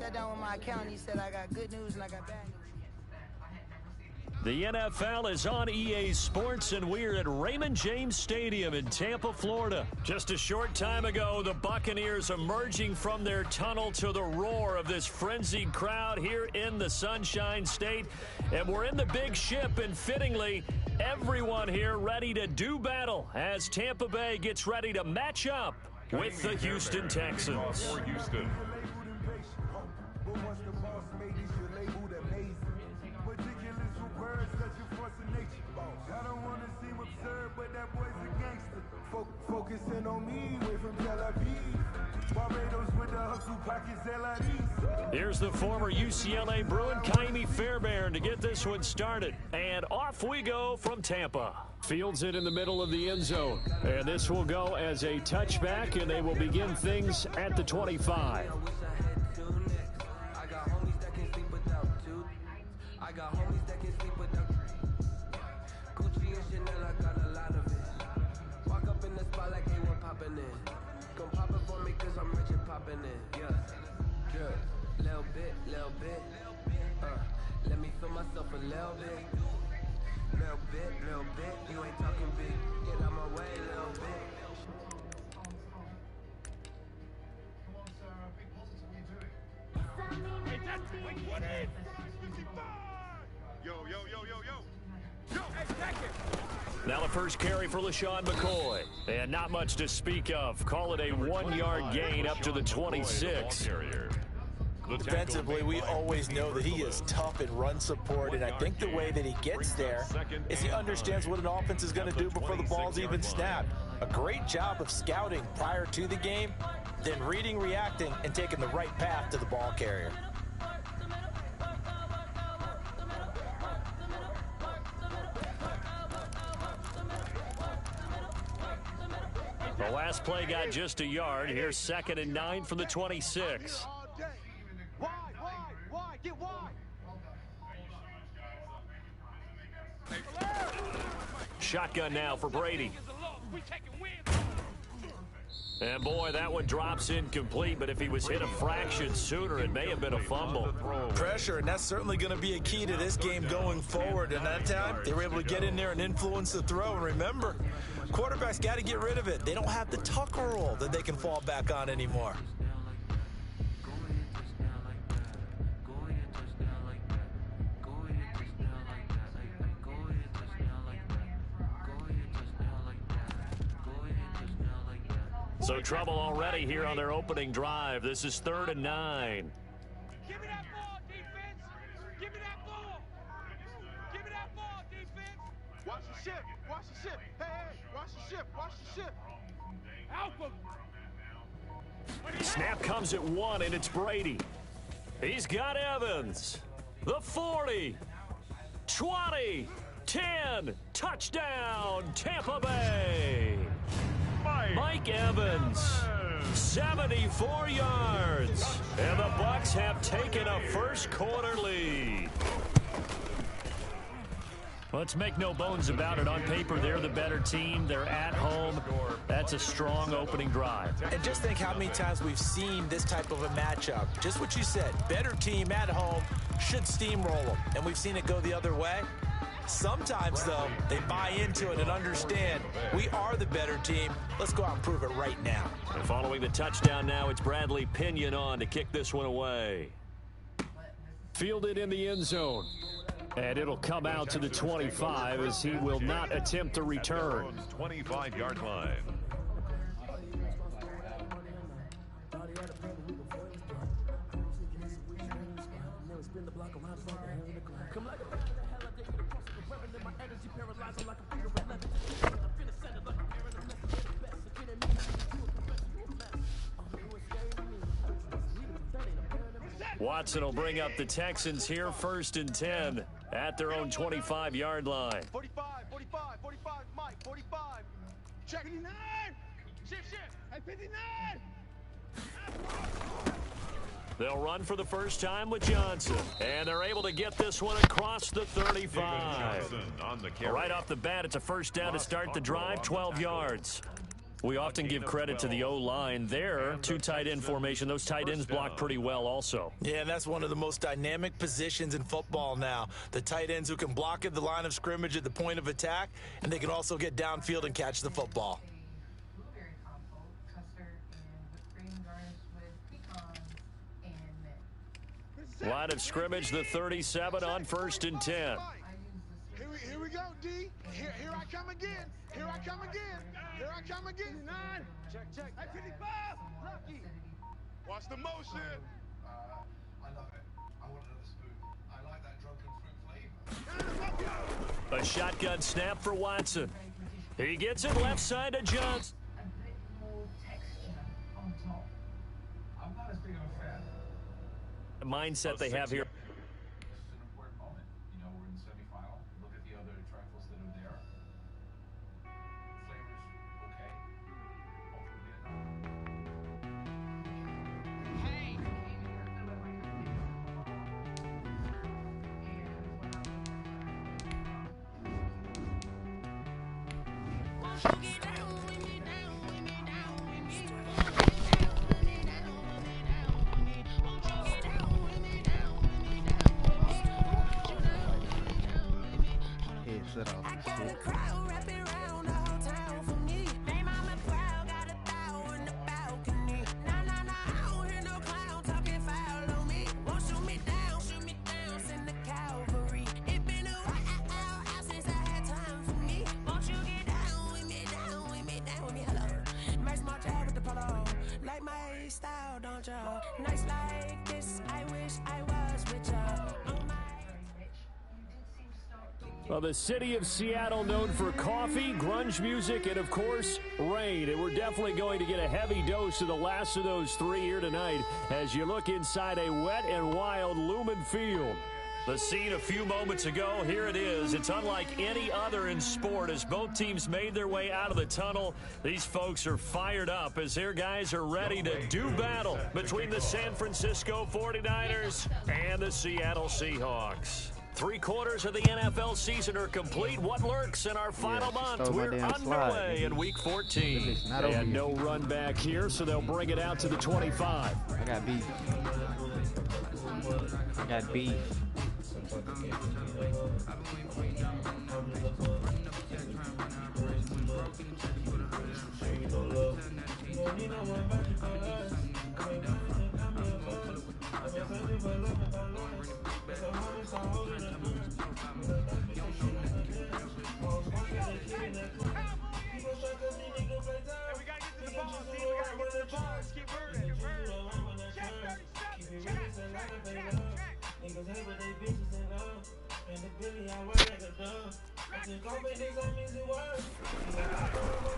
sat down with my accountant. He said I got good news and I got bad news. The NFL is on EA Sports, and we're at Raymond James Stadium in Tampa, Florida. Just a short time ago, the Buccaneers emerging from their tunnel to the roar of this frenzied crowd here in the Sunshine State. And we're in the big ship, and fittingly, everyone here ready to do battle as Tampa Bay gets ready to match up with the Houston Texans. Focusing on me, away from Tel Aviv. Barbados with the hustle pockets, LIDs. Here's the former UCLA Bruin, Kaimi Fairbairn, to get this one started. And off we go from Tampa. Fields it in the middle of the end zone. And this will go as a touchback, and they will begin things at the 25. Let me feel myself a little bit. Little bit. You ain't talking big. Get out my way, little bit. Hey, that's wait, what is? Yo. Yo, hey, check it. Now the first carry for LaShawn McCoy. And not much to speak of. Call it a 1-yard gain up to the 26. Defensively, we always know that he is tough in run support, and I think the way that he gets there is he understands what an offense is going to do before the ball's even snapped. A great job of scouting prior to the game, then reading, reacting, and taking the right path to the ball carrier. The last play got just a yard. Here's 2nd and 9 from the 26. Why? Get wide. Shotgun now for Brady. And boy, that one drops incomplete, but if he was hit a fraction sooner, it may have been a fumble. Pressure, and that's certainly going to be a key to this game going forward. And that time, they were able to get in there and influence the throw. And remember, quarterbacks got to get rid of it. They don't have the Tucker rule that they can fall back on anymore. So trouble already here on their opening drive. This is 3rd and 9. Give me that ball, defense. Give me that ball. Give me that ball, defense. Watch the ship. Watch the ship. Hey, watch the ship. Watch the ship. Help him. Snap comes at 1, and it's Brady. He's got Evans. The 40. 20. 10. Touchdown, Tampa Bay. Mike Evans, 74 yards, and the Bucs have taken a first-quarter lead. Let's make no bones about it. On paper, they're the better team. They're at home. That's a strong opening drive. And just think how many times we've seen this type of a matchup. Just what you said, better team at home should steamroll them, and we've seen it go the other way. Sometimes, though, they buy into it and understand we are the better team. Let's go out and prove it right now. And following the touchdown now, it's Bradley Pinion on to kick this one away. Fielded in the end zone. And it'll come out to the 25 as he will not attempt to return. 25-yard line. Watson will bring up the Texans here, 1st and 10 at their own 25-yard line. 45, Mike, 45. Check 59. Shift. At 59. They'll run for the first time with Johnson, and they're able to get this one across the 35. Right off the bat, it's a first down to start the drive, 12 yards. We often give credit to the O-line there. Two tight end formation. Those tight ends block pretty well also. Yeah, and that's one of the most dynamic positions in football now. The tight ends who can block at the line of scrimmage at the point of attack, and they can also get downfield and catch the football. Line of scrimmage, the 37 on 1st and 10. Here we go, D. Here I come again. Here I come again. Here I come again. 9. Check. 55. Lucky. Watch the motion. I love it. I want another spoon. I like that drunken fruit flavor. A shotgun snap for Watson. He gets it left side to Johnson. A bit more texture on top. I'm not as big of a fan. The mindset they have here. This is an important moment. You know, we're in the semifinal. Look at the other trifles that are there. Flavor's okay. Hopefully we get Nights like this, I wish I was with y'all. Well, the city of Seattle known for coffee, grunge music, and, of course, rain. And we're definitely going to get a heavy dose of the last of those three here tonight as you look inside a wet and wild Lumen Field. The scene a few moments ago, here it is. It's unlike any other in sport as both teams made their way out of the tunnel. These folks are fired up as their guys are ready to do battle between the San Francisco 49ers and the Seattle Seahawks. 3/4 of the NFL season are complete. What lurks in our final month? We're underway in Week 14. And no run back here, so they'll bring it out to the 25. I got beef.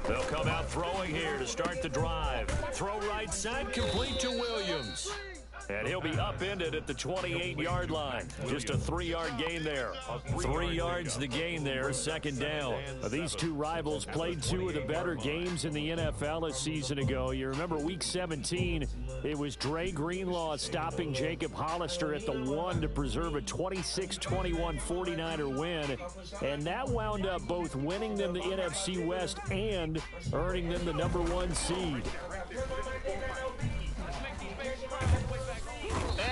They'll come out throwing here to start the drive. Throw right side, complete to Williams. And he'll be upended at the 28-yard line. Just a 3-yard gain there. 3 yards the gain there, second down. These two rivals played two of the better games in the NFL a season ago. You remember Week 17, it was Dre Greenlaw stopping Jacob Hollister at the 1 to preserve a 26-21 49er win. And that wound up both winning them the NFC West and earning them the #1 seed.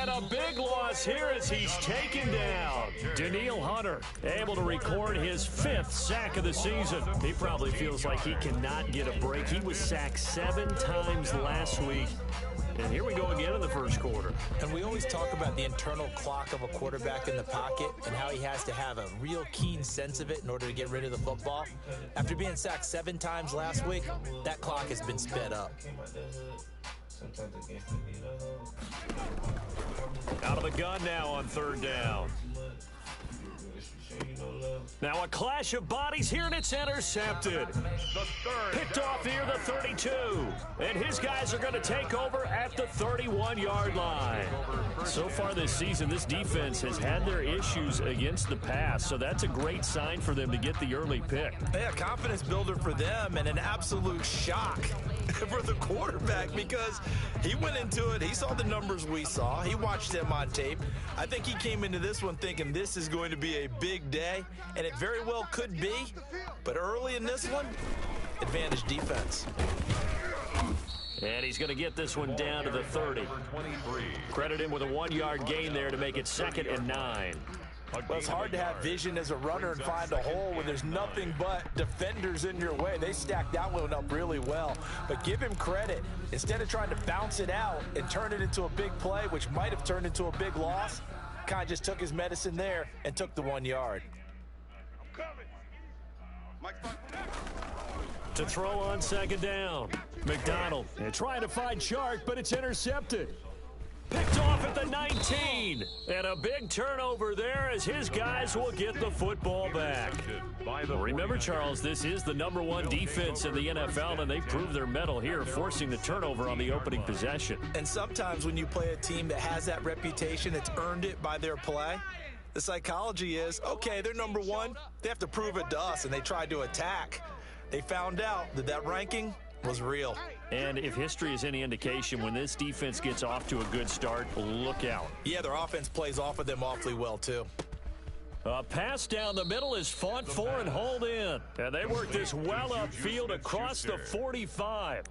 And a big loss here as he's taken down. Danielle Hunter able to record his 5th sack of the season. He probably feels like he cannot get a break. He was sacked 7 times last week. And here we go again in the first quarter. And we always talk about the internal clock of a quarterback in the pocket and how he has to have a real keen sense of it in order to get rid of the football. After being sacked 7 times last week, that clock has been sped up. Out of the gun now on 3rd down. Now a clash of bodies here, and it's intercepted. Picked off near the 32. And his guys are going to take over at the 31-yard line. So far this season, this defense has had their issues against the pass, so that's a great sign for them to get the early pick. Yeah, confidence builder for them and an absolute shock for the quarterback because he went into it. He saw the numbers we saw. He watched them on tape. I think he came into this one thinking this is going to be a big day, and it very well could be. But early in this one, advantage defense. And he's going to get this one down to the 30. Credit him with a 1-yard gain there to make it 2nd and 9. Well, it's hard to have vision as a runner and find a hole when there's nothing but defenders in your way. They stacked that one up really well. But give him credit. Instead of trying to bounce it out and turn it into a big play, which might have turned into a big loss, kind of just took his medicine there and took the 1 yard. To throw on 2nd down. McDonald trying to find Chark, but it's intercepted. Picked off at the 19. And a big turnover there as his guys will get the football back. Remember, Charles, this is the #1 defense in the NFL, and they proved their mettle here, forcing the turnover on the opening possession. And sometimes when you play a team that has that reputation, that's earned it by their play, the psychology is, okay, they're #1. They have to prove it to us, and they tried to attack. They found out that that ranking was real. And if history is any indication, when this defense gets off to a good start, look out. Yeah, their offense plays off of them awfully well, too. A pass down the middle is fought for and hauled in. And they work this well upfield across the 45.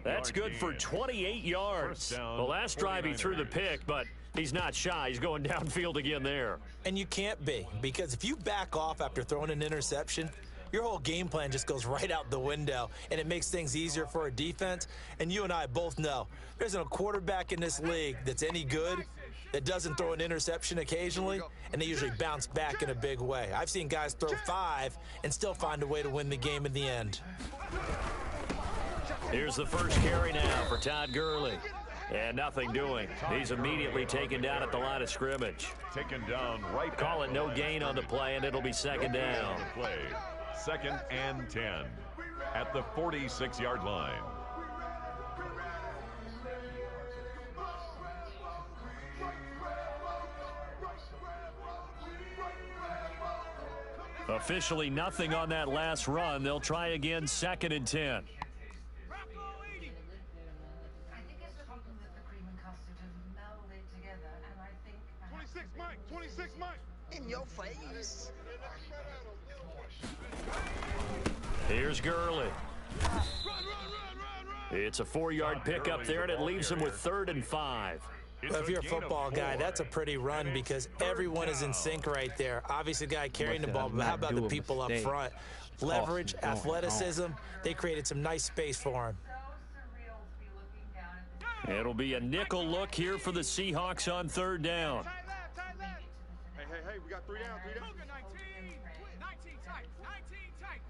That's good for 28 yards. The last drive he threw the pick, but he's not shy. He's going downfield again there. And you can't be, because if you back off after throwing an interception, your whole game plan just goes right out the window, and it makes things easier for a defense. And you and I both know there isn't a quarterback in this league that's any good that doesn't throw an interception occasionally, and they usually bounce back in a big way. I've seen guys throw 5 and still find a way to win the game in the end. Here's the first carry now for Todd Gurley. And nothing doing. He's immediately taken down at the line of scrimmage. Taken down right. Call it no gain on the play, and it'll be 2nd down. Play. 2nd and 10 at the 46-yard line. Officially nothing on that last run. They'll try again, 2nd and 10. I think it's something that the cream and custard have melded together, and I think 26 Mike, 26 Mike. In your face. Here's Gurley. It's a 4-yard pickup there, and it leaves him with 3rd and 5. Well, if you're a football guy, that's a pretty run because everyone is in sync right there. Obviously, the guy carrying the ball, but how about the people up front? Leverage, athleticism, they created some nice space for him. It'll be a nickel look here for the Seahawks on 3rd down. Hey, we got 3 down, 3 down. 19 tight, 19 tight.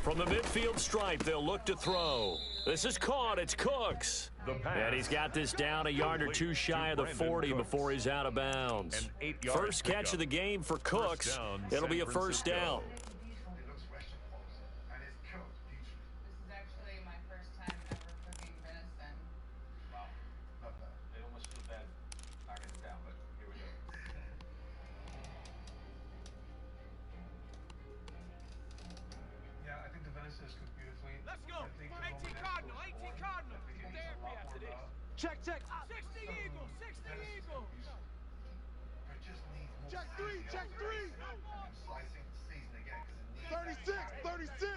From the midfield stripe, they'll look to throw. This is caught. It's Cooks. And he's got this down a yard or 2 shy of the 40 before he's out of bounds. First catch of the game for Cooks. It'll be a 1st down. Check. 60 Eagle. Check 3. 36.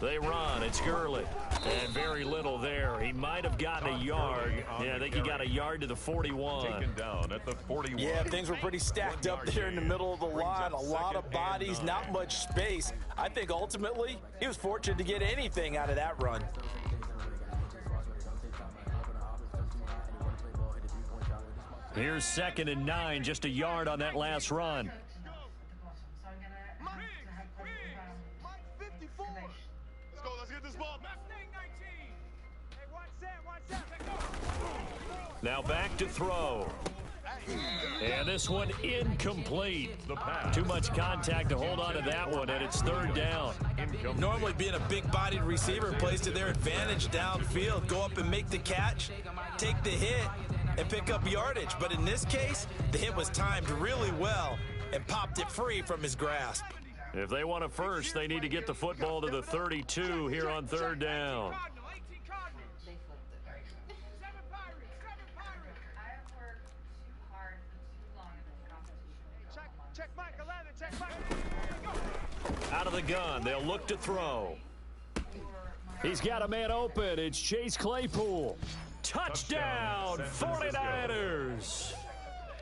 They run. It's Gurley. And very little there. He might have gotten a yard. Yeah, I think he got a yard to the 41. Taken down at the 41. Yeah, things were pretty stacked up there in the middle of the line. A lot of bodies, not much space. I think ultimately he was fortunate to get anything out of that run. Here's 2nd and 9, just a yard on that last run. Let's get this ball back. Now back to throw. And this one incomplete. Too much contact to hold on to that one, and it's 3rd down. Normally being a big-bodied receiver plays to their advantage downfield. Go up and make the catch, take the hit, and pick up yardage. But in this case, the hit was timed really well and popped it free from his grasp. If they want a first, they need to get the football to the 32 here on 3rd down. Check Mike, 11. Check Mike. Out of the gun, they'll look to throw. He's got a man open. It's Chase Claypool. Touchdown, 49ers.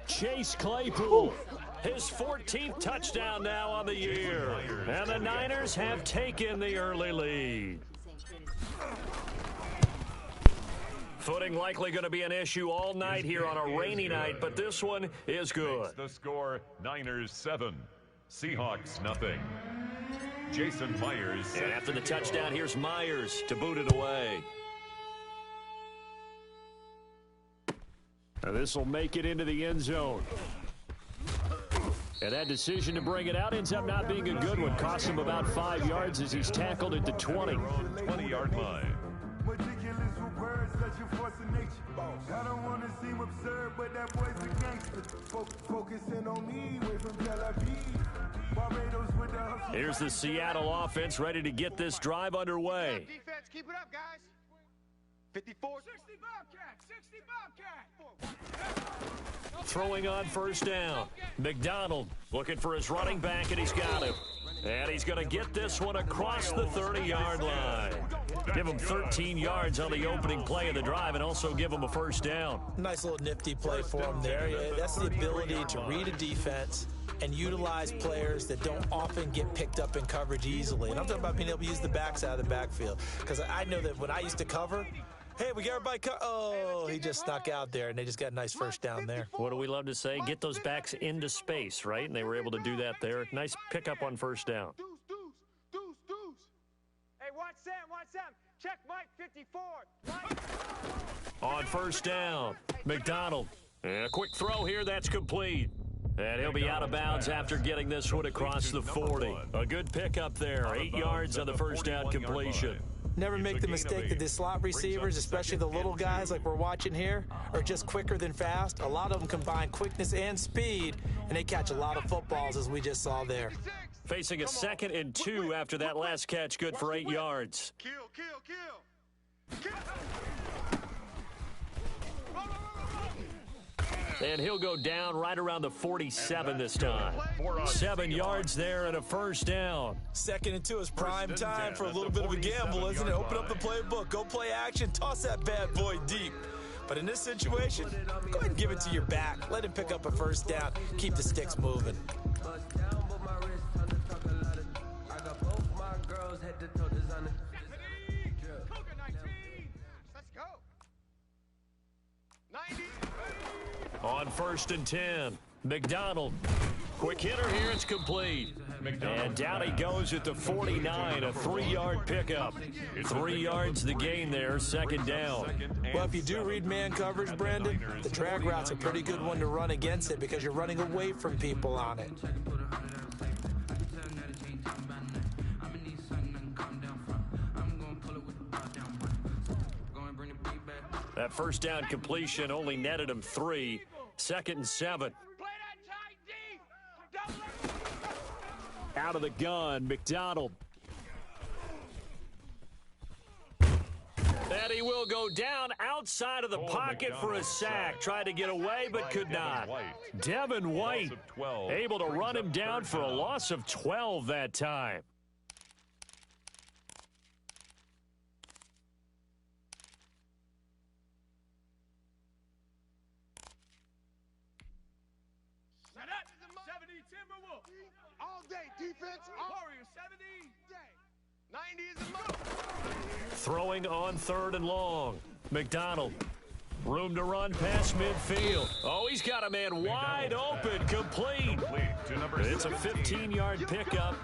Chase Claypool, his 14th touchdown now on the year. And the Niners have taken the early lead. Footing likely going to be an issue all night here on a rainy night, but this one is good. The score, Niners 7, Seahawks nothing. Jason Myers. And after the touchdown, here's Myers to boot it away. And this will make it into the end zone. And that decision to bring it out ends up not being a good one. Costs him about 5 yards as he's tackled at the 20. 20-yard line. Meticulous with words, such a force of nature. I don't want to seem absurd, but that boy's a gangster. Focusing on me, way from Tel Aviv. Barbados with the hustle. Here's the Seattle offense ready to get this drive underway. Defense, keep it up, guys. 54. 60 Bobcat. 60 Bobcat. Throwing on first down. McDonald looking for his running back, and he's got him. And he's going to get this one across the 30-yard line. Give him 13 yards on the opening play of the drive and also give him a first down. Nice little nifty play for him there. Yeah, that's the ability to read a defense and utilize players that don't often get picked up in coverage easily. And I'm talking about being able to use the backs out of the backfield. Because I know that when I used to cover, hey, we got everybody oh, he just snuck out there, and they just got a nice first down there. What do we love to say? Get those backs into space, right? And they were able to do that there. Nice pickup on first down. Deuce. Hey, watch Sam. Check Mike 54. Mike. On first down, McDonald. And a quick throw here, that's complete. And he'll be out of bounds after getting this one across the 40. A good pickup there, 8 yards on the first down completion. Never make the mistake that the slot receivers, especially the little guys like we're watching here, are just quicker than fast. A lot of them combine quickness and speed, and they catch a lot of footballs, as we just saw there. Facing a 2nd and 2 after that last catch, good for 8 yards. Kill. And he'll go down right around the 47 this time. 7 yards there and a first down. 2nd and 2 is prime time for a little bit of a gamble, isn't it? Open up the playbook, go play action, toss that bad boy deep. But in this situation, go ahead and give it to your back. Let him pick up a first down. Keep the sticks moving. On 1st and 10, McDonald. Quick hitter here, it's complete. And down he goes at the 49, a 3-yard pickup. 3 yards the gain there, 2nd down. Well, if you do read man coverage, Brandon, the drag route's a pretty good one to run against it because you're running away from people on it. That first down completion only netted him 3. 2nd and 7. Out of the gun, McDonald. And he will go down outside of the pocket for a sack. Tried to get away, but could not. Devin White able to run him down for a loss of 12 that time. All day, defense. Warriors, 70. 90 is a move. Throwing on 3rd and long. McDonald. Room to run past midfield. Oh, he's got a man wide open, complete. It's a 15-yard pickup,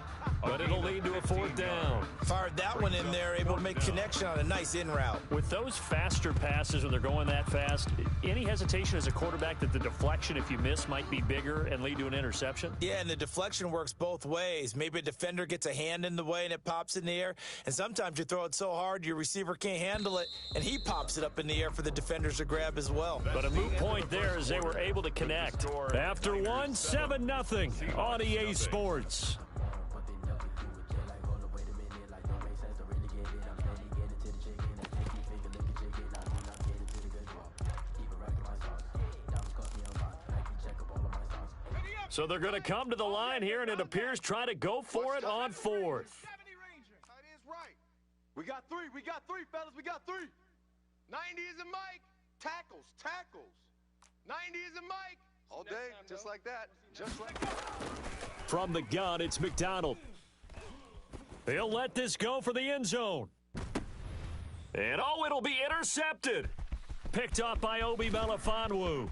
but it'll lead to a 4th down. Fired that one in there, able to make connection on a nice in route. With those faster passes when they're going that fast, any hesitation as a quarterback that the deflection, if you miss, might be bigger and lead to an interception? Yeah, and the deflection works both ways. Maybe a defender gets a hand in the way and it pops in the air, and sometimes you throw it so hard your receiver can't handle it, and he pops it up in the air for the defenders to grab as well. But a moot point there as they were able to connect. After one, 7-0 on EA Sports. So they're going to come to the line here, and it appears try to go for it on fourth. Tight end's right. We got three, fellas. We got three. 90 is a Mike. Tackles. 90 is a Mike. All day, just like that. Just like that. From the gun, it's McDonald. He'll let this go for the end zone. And, oh, it'll be intercepted. Picked up by Obi Melifonwu.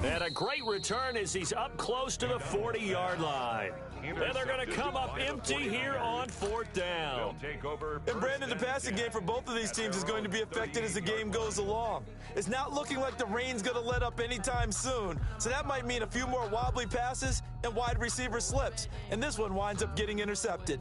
And a great return as he's up close to the 40-yard line. And they're going to come up empty here on fourth down. And Brandon, the passing game for both of these teams is going to be affected as the game goes along. It's not looking like the rain's going to let up anytime soon, so that might mean a few more wobbly passes and wide receiver slips. And this one winds up getting intercepted.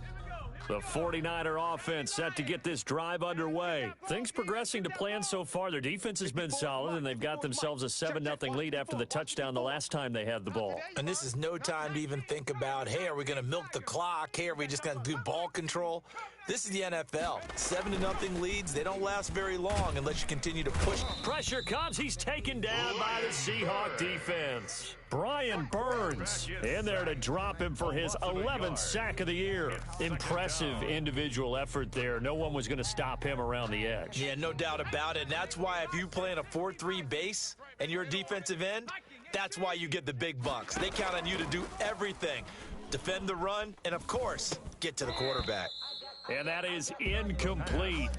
The 49er offense set to get this drive underway. Things progressing to plan so far. Their defense has been solid, and they've got themselves a 7-0 lead after the touchdown the last time they had the ball. And this is no time to even think about, hey, are we going to milk the clock? Hey, are we just going to do ball control? This is the NFL. 7-0 leads, they don't last very long unless you continue to push. Pressure comes. He's taken down by the Seahawks defense. Brian Burns in there to drop him for his 11th sack of the year. Impressive individual effort there. No one was going to stop him around the edge. Yeah, no doubt about it. And that's why if you play in a 4-3 base and you're a defensive end, that's why you get the big bucks. They count on you to do everything. Defend the run and, of course, get to the quarterback. And that is incomplete.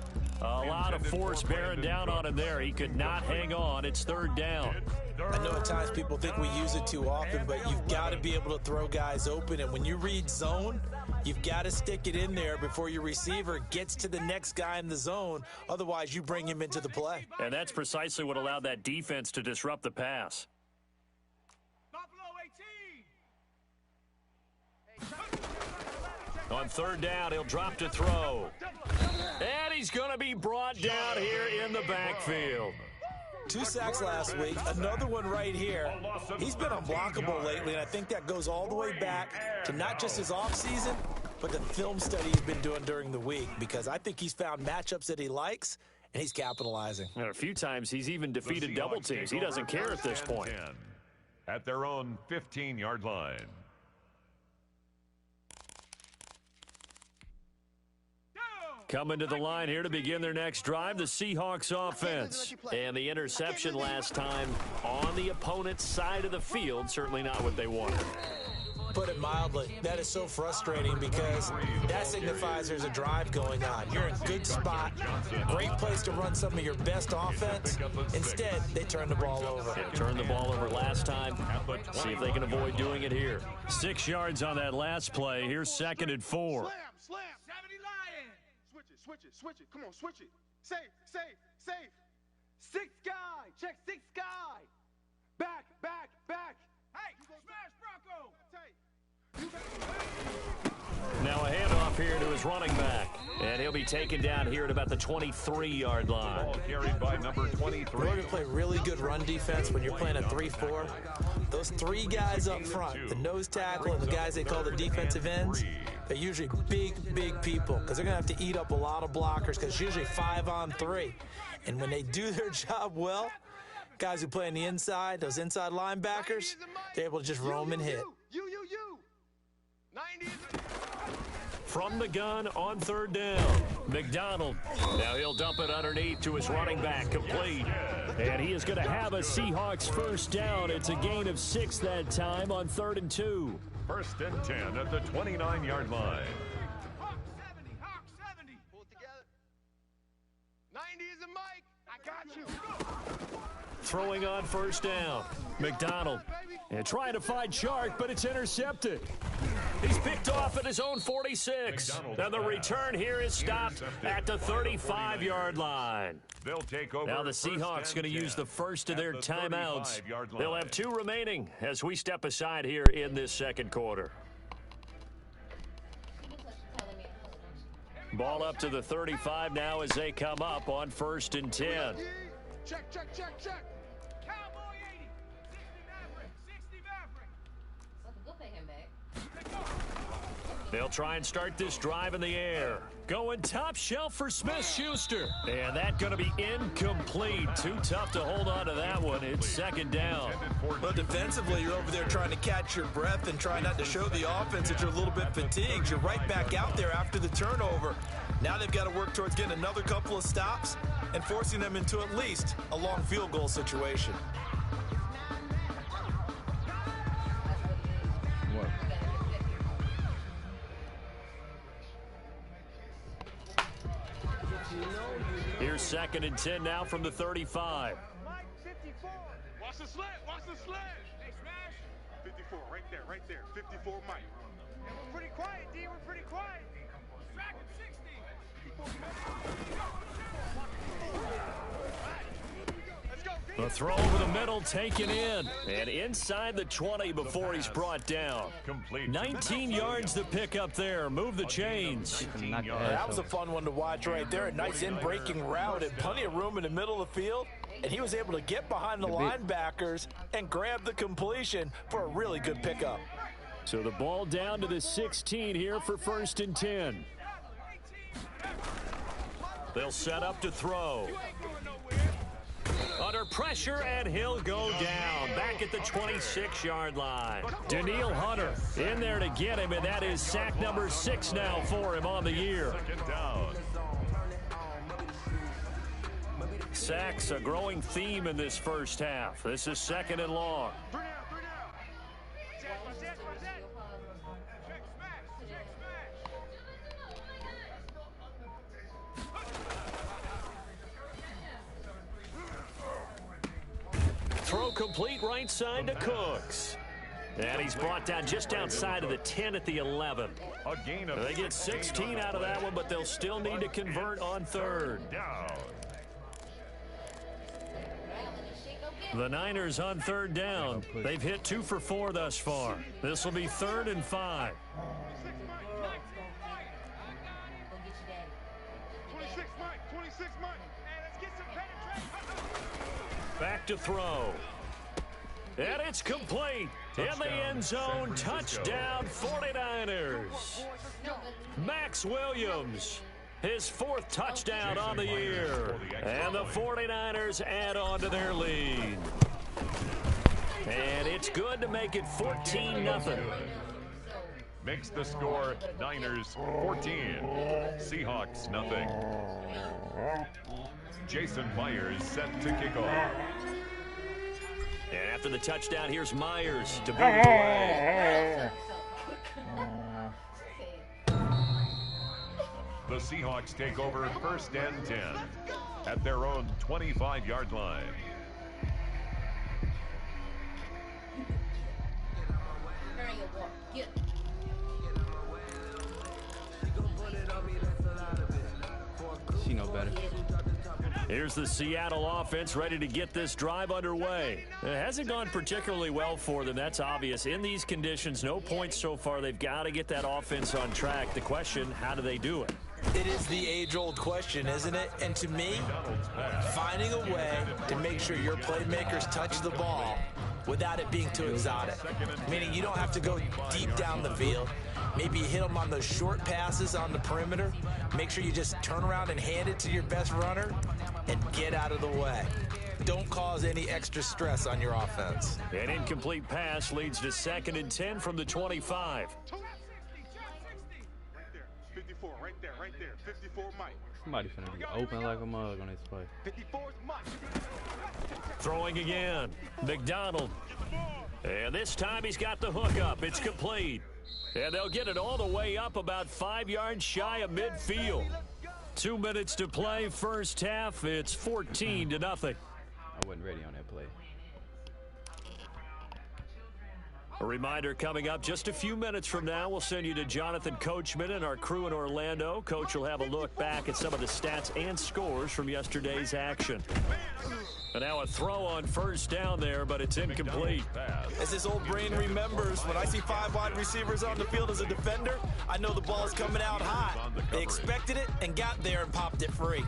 A lot of force bearing down on him there. He could not hang on. It's third down. I know at times people think we use it too often, but you've got to be able to throw guys open. And when you read zone, you've got to stick it in there before your receiver gets to the next guy in the zone. Otherwise, you bring him into the play. And that's precisely what allowed that defense to disrupt the pass. On third down, he'll drop to throw. And he's going to be brought down here in the backfield. 2 sacks last week, another one right here. He's been unblockable lately, and I think that goes all the way back to not just his offseason, but the film study he's been doing during the week, because I think he's found matchups that he likes, and he's capitalizing. And a few times he's even defeated double teams. He doesn't care at this point. At their own 15-yard line. Coming to the line here to begin their next drive, the Seahawks offense. And the interception last time on the opponent's side of the field, certainly not what they wanted. Put it mildly, that is so frustrating because that signifies there's a drive going on. You're in a good spot, great place to run some of your best offense. Instead, they turn the ball over. Yeah, turned the ball over last time. See if they can avoid doing it here. 6 yards on that last play. Here's 2nd and 4. Slam. 70 Lions. Switch it. Come on, switch it. Safe. 6 guy. Check 6 guy. Back. Hey, smash Bronco. Now a handoff here to his running back. And he'll be taken down here at about the 23-yard line. Ball carried by number 23. In order to play really good run defense when you're playing a 3-4, those 3 guys up front, the nose tackle and the guys they call the defensive ends, they're usually big people because they're going to have to eat up a lot of blockers because it's usually 5-on-3. And when they do their job well, guys who play on the inside, those inside linebackers, they're able to just roam and hit. You. 90. From the gun on third down, McDonald. Now he'll dump it underneath to his running back, complete. And he is going to have a Seahawks first down. It's a gain of 6 that time on 3rd and 2. 1st and 10 at the 29-yard line. Hawk 70. Pull it together. 90 is a Mike. I got you. Throwing on first down, McDonald. And trying to find Shark, but it's intercepted. He's picked off at his own 46. And the return here is stopped at the 35-yard line. They'll take over. Now the Seahawks going to use the first of their timeouts. They'll have 2 remaining as we step aside here in this second quarter. Ball up to the 35 now as they come up on 1st and 10. Check. Cowboy 80. 60 Maverick. So I can go pay him back. They'll try and start this drive in the air. Going top shelf for Smith-Schuster. And that's going to be incomplete. Too tough to hold on to that one. It's second down. Well, defensively, you're over there trying to catch your breath and try not to show the offense that you're a little bit fatigued. You're right back out there after the turnover. Now they've got to work towards getting another couple of stops and forcing them into at least a long field goal situation. Here's 2nd and 10 now from the 35. Mike, 54. Watch the slant. Watch the slant. Hey, smash. 54, right there, right there. 54, Mike. And we're pretty quiet, D. We're pretty quiet. Track him, 60. Let's go, D. The throw over the middle taken in. And inside the 20 before he's brought down. 19 yards to pick up there. Move the chains. That was a fun one to watch right there. A nice in-breaking route and plenty of room in the middle of the field. And he was able to get behind the linebackers and grab the completion for a really good pickup. So the ball down to the 16 here for 1st and 10. They'll set up to throw. Under pressure, and he'll go down. Back at the 26-yard line. Daniil Hunter in there to get him, and that is sack number 6 now for him on the year. Second down. Sacks, a growing theme in this first half. This is 2nd and long. Throw complete right side to Cooks. And he's brought down just outside of the 10 at the 11. A gain of They get 16 out of that one, but they'll still need to convert on 3rd. down. The Niners on 3rd down. They've hit 2 for 4 thus far. This will be 3rd and 5. 26, Mike. 26, Mike. Hey, let's get some penetration. Back to throw. And it's complete. In the end zone, touchdown 49ers. Max Williams, his 4th touchdown on the year. And the 49ers add on to their lead. And it's good to make it 14-0. Makes the score Niners 14, Seahawks nothing. Jason Myers set to kick off. And after the touchdown, here's Myers to boot it away. The Seahawks take over 1st and 10 at their own 25-yard line. She know better. Here's the Seattle offense ready to get this drive underway. It hasn't gone particularly well for them. That's obvious. In these conditions, no points so far. They've got to get that offense on track. The question, how do they do it? It is the age-old question, isn't it? And to me, finding a way to make sure your playmakers touch the ball without it being too exotic. Meaning you don't have to go deep down the field. Maybe you hit them on those short passes on the perimeter. Make sure you just turn around and hand it to your best runner and get out of the way. Don't cause any extra stress on your offense. An incomplete pass leads to 2nd and 10 from the 25. 54, right there. 54, Mike. Somebody finna be open like a mug on this play. 54 is Mike. Throwing again. McDonald. And this time he's got the hook up. It's complete. And they'll get it all the way up about 5 yards shy of midfield. 2 minutes to play, first half. It's 14-0. I wasn't ready on that play. A reminder coming up just a few minutes from now. We'll send you to Jonathan Coachman and our crew in Orlando. Coach will have a look back at some of the stats and scores from yesterday's action. And now a throw on 1st down there, but it's incomplete. As his old brain remembers, when I see 5 wide receivers on the field as a defender, I know the ball is coming out hot. They expected it and got there and popped it free.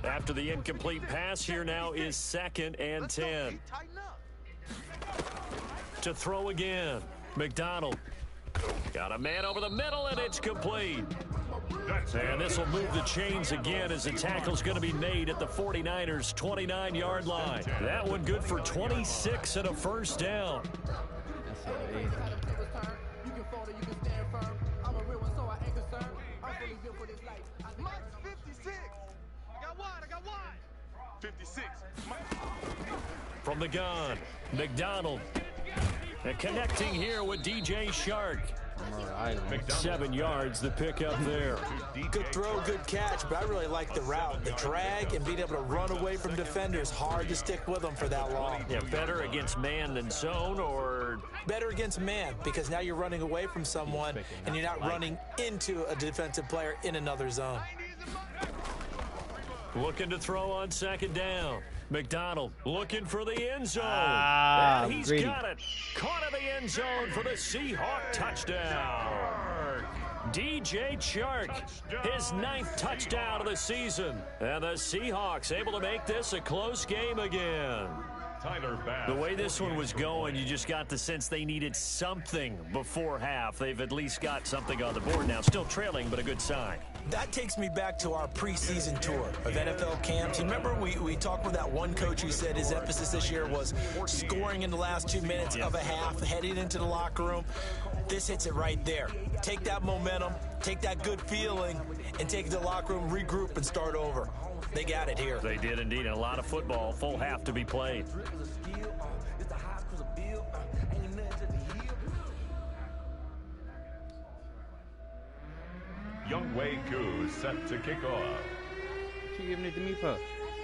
After the incomplete pass, here now is 2nd and 10. To throw again. McDonald. Got a man over the middle, and it's complete. And this will move the chains again as the tackle's going to be made at the 49ers' 29-yard line. That one good for 26 and a first down. Mike's 56. I got wide. 56. From the gun, McDonald. And connecting here with DJ Shark. 7 yards, the pickup there. Good throw, good catch, but I really like the route. The drag and being able to run away from defenders, hard to stick with them for that long. Yeah, better against man than zone, or? Better against man, because now you're running away from someone and you're not running into a defensive player in another zone. Looking to throw on second down. McDonald looking for the end zone. Ah, and he's greedy. got it. Caught in the end zone for the Seahawk touchdown. DJ Chark, his 9th touchdown of the season. And the Seahawks able to make this a close game again. The way this one was going, you just got the sense they needed something before half. They've at least got something on the board now. Still trailing, but a good sign. That takes me back to our preseason tour of NFL camps. You remember we talked with that one coach who said his emphasis this year was scoring in the last 2 minutes of a half, heading into the locker room. This hits it right there. Take that momentum, take that good feeling, and take it to the locker room, regroup, and start over. They got it here. They did indeed. A lot of football, full half to be played. Youngwei Koo set to kick off. What you giving it to me for?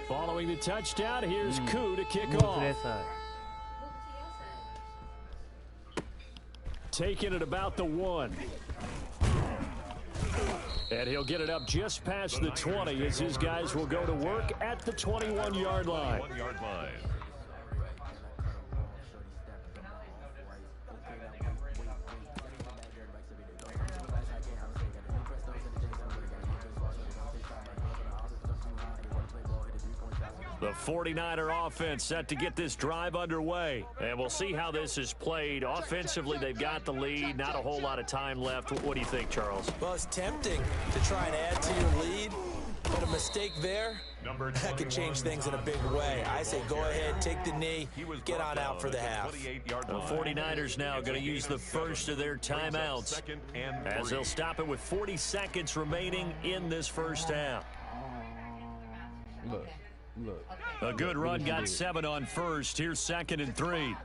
Following the touchdown, here's Koo to kick Move off. to that side. Taking it about the 1. And he'll get it up just past the 20 as his guys will go to work at the 21-yard line. 1-yard line. The 49er offense set to get this drive underway. And we'll see how this is played. Offensively, they've got the lead. Not a whole lot of time left. What do you think, Charles? Well, it's tempting to try and add to your lead, but a mistake there, that could change things in a big way. I say go ahead, take the knee, get on out for the half. The 49ers now going to use the first of their timeouts as they'll stop it with 40 seconds remaining in this first half. Look. A good run, got 7 on first. Here's 2nd and 3. Hey,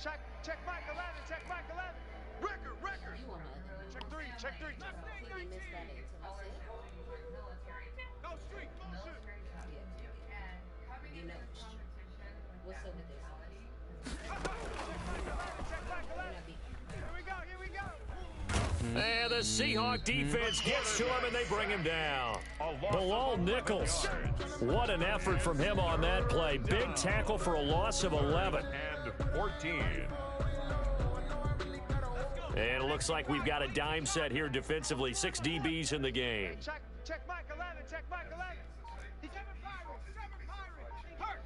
check Mike 11, check Mike 11. Record. Check 3. Go street, What's up with this? Here we go. And the Seahawk defense gets to him, and they bring him down. Bilal Nichols. What an effort from him on that play. Big tackle for a loss of 11. And 14. And it looks like we've got a dime set here defensively. 6 DBs in the game. Check Mike 11, check Mike 11. He's 7 Pirates. Hurt.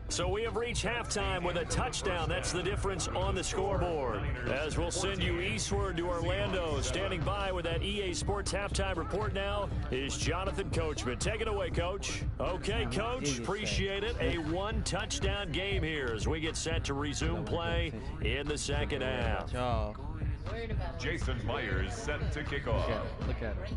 So we have reached halftime with a touchdown. That's the difference on the scoreboard. As we'll send you eastward to Orlando. Standing by with that EA Sports halftime report now is Jonathan Coachman. Take it away, Coach. Okay, Coach, appreciate it. A 1-touchdown game here as we get set to resume play in the second half. Jason Myers set to kick off. Look at her.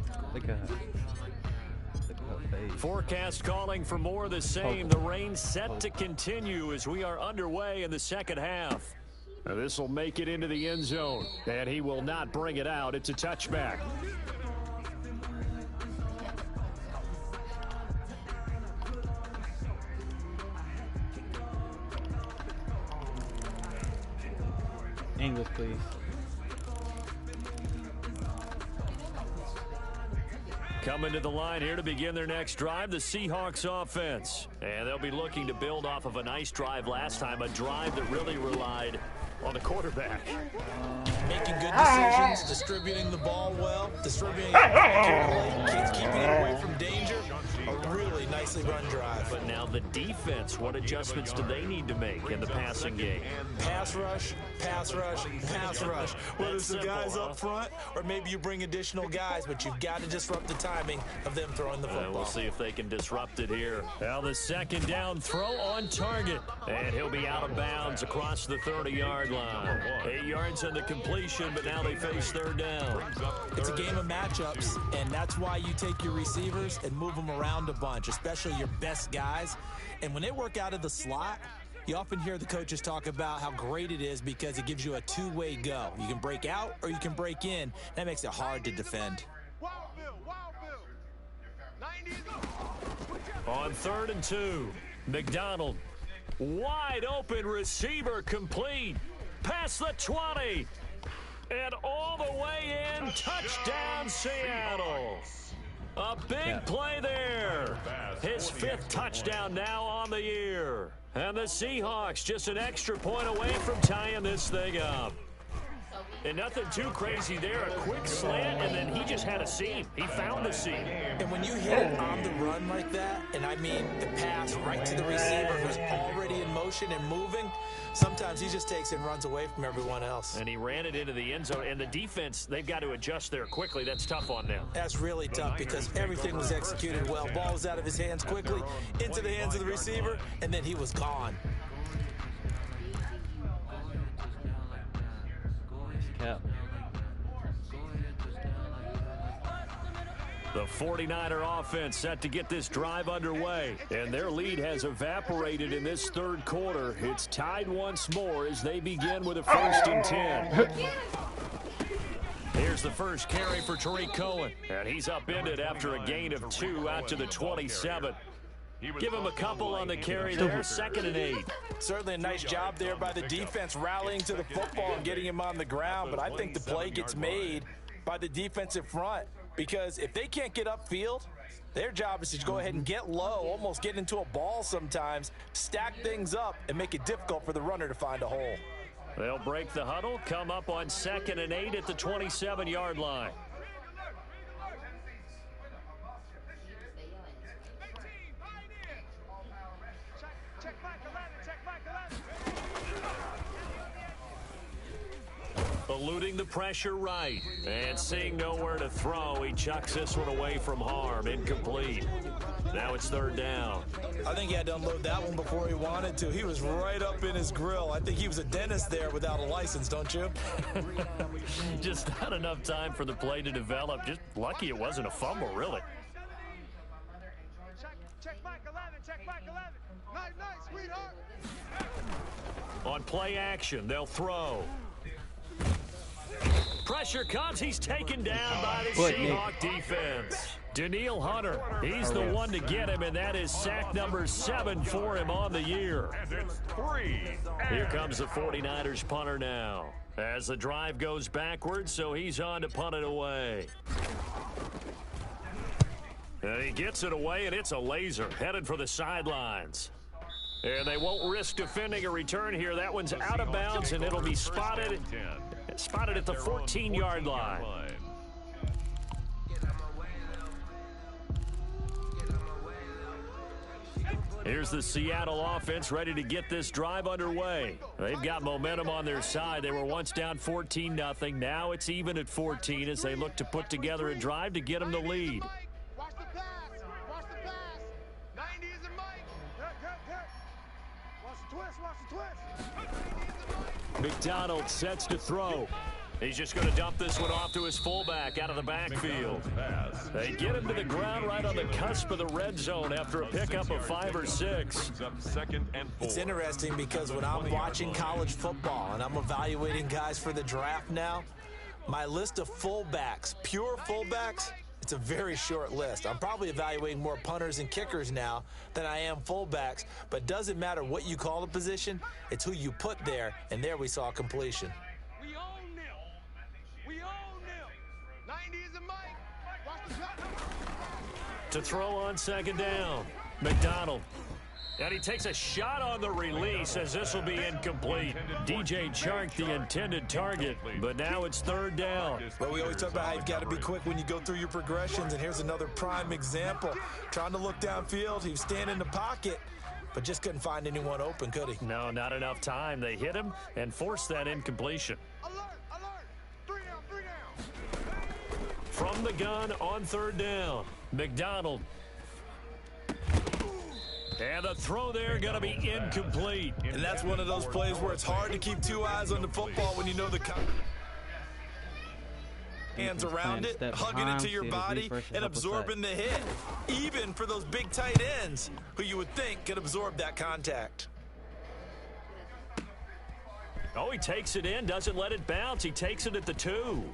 Forecast calling for more of the same. The rain set to continue as we are underway in the second half. This will make it into the end zone, and he will not bring it out. It's a touchback. English, please. Coming to the line here to begin their next drive, the Seahawks offense. And they'll be looking to build off of a nice drive last time, a drive that really relied on the quarterback. Making good decisions, distributing the ball well, distributing it accurately, keeping it away from danger. A really nice nicely run drive. But now the defense, what adjustments do they need to make in the passing game? Pass rush, pass rush, pass rush. Whether it's the guys up front or maybe you bring additional guys, but you've got to disrupt the timing of them throwing the football. We'll see if they can disrupt it here. Now the second down throw on target. And he'll be out of bounds across the 30-yard line. 8 yards on the completion, but now they face third down. It's a game of matchups, and that's why you take your receivers and move them around a bunch, especially your best guys. And when they work out of the slot, you often hear the coaches talk about how great it is because it gives you a two-way go. You can break out or you can break in. That makes it hard to defend. On 3rd and 2, McDonald. Wide open receiver complete. Past the 20. And all the way in. Touchdown, Seattle. A big play there. His 5th touchdown now on the year. And the Seahawks just an extra point away from tying this thing up. And nothing too crazy there. A quick slant, and then he just had a seam. He found the seam. And when you hit it on the run like that, and I mean the pass right to the receiver who's already in motion and moving, sometimes he just takes it and runs away from everyone else. And he ran it into the end zone. And the defense, they've got to adjust there quickly. That's tough on them. That's really tough because everything was executed well. Ball was out of his hands quickly, into the hands of the receiver, and then he was gone. Cap. The 49er offense set to get this drive underway, and their lead has evaporated in this third quarter. It's tied once more as they begin with a 1st and 10. Here's the first carry for Tariq Cohen, and he's upended after a gain of 2 out to the 27. Give him a couple on the carry there, 2nd and 8. Certainly a nice job there by the defense rallying to the football and getting him on the ground, but I think the play gets made by the defensive front because if they can't get upfield, their job is to go ahead and get low, almost get into a ball sometimes, stack things up, and make it difficult for the runner to find a hole. They'll break the huddle, come up on 2nd and 8 at the 27-yard line. Eluding the pressure right. And seeing nowhere to throw, he chucks this one away from harm. Incomplete. Now it's 3rd down. I think he had to unload that one before he wanted to. He was right up in his grill. I think he was a dentist there without a license, don't you? Just not enough time for the play to develop. Just lucky it wasn't a fumble, really. Check back 11, check back 11. Nice, sweetheart. On play action, they'll throw. Pressure comes. He's taken down by the Seahawks defense. Daniil Hunter, he's the one to get him, and that is sack number 7 for him on the year. And it's 3. Here comes the 49ers punter now. As the drive goes backwards, so he's on to punt it away. And he gets it away, and it's a laser headed for the sidelines. And they won't risk defending a return here. That one's out of bounds, and it'll be spotted at the 14-yard line. Here's the Seattle offense ready to get this drive underway. They've got momentum on their side. They were once down 14-0. Now it's even at 14 as they look to put together a drive to get them the lead. Watch the pass. Watch the pass. 90 is a Mike. Watch the twist. Watch the twist. McDonald sets to throw. He's just going to dump this one off to his fullback out of the backfield. They get him to the ground right on the cusp of the red zone after a pickup of 5 or 6. It's interesting because when I'm watching college football and I'm evaluating guys for the draft now, my list of fullbacks, pure fullbacks, it's a very short list. I'm probably evaluating more punters and kickers now than I am fullbacks, but it doesn't matter what you call the position, it's who you put there, and there we saw completion. We own them. We own them. 90 is a Mike. Watch the shot. To throw on 2nd down, McDonald. And he takes a shot on the release as this will be incomplete. DJ Chark, the intended target, but now it's third down. Well, we always talk about how you've got to be quick when you go through your progressions, and here's another prime example. Trying to look downfield, he was standing in the pocket, but just couldn't find anyone open, could he? No, not enough time. They hit him and forced that incompletion. Alert! 3 down! From the gun on third down, McDonald. And the throw there going to be incomplete. And that's one of those plays where it's hard to keep two eyes on the football when you know the hands around it, hugging it to your body, and absorbing the hit. Even for those big tight ends, who you would think could absorb that contact. Oh, he takes it in, doesn't let it bounce. He takes it at the 2.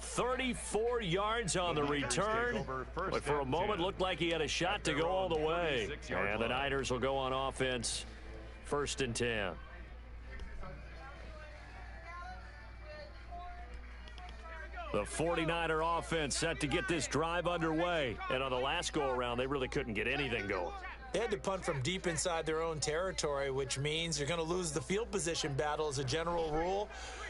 34 yards on the return, but for a moment looked like he had a shot to go all the way. And the Niners will go on offense, 1st and 10. The 49er offense set to get this drive underway. And on the last go-around, they really couldn't get anything going. They had to punt from deep inside their own territory, which means you're going to lose the field position battle as a general rule.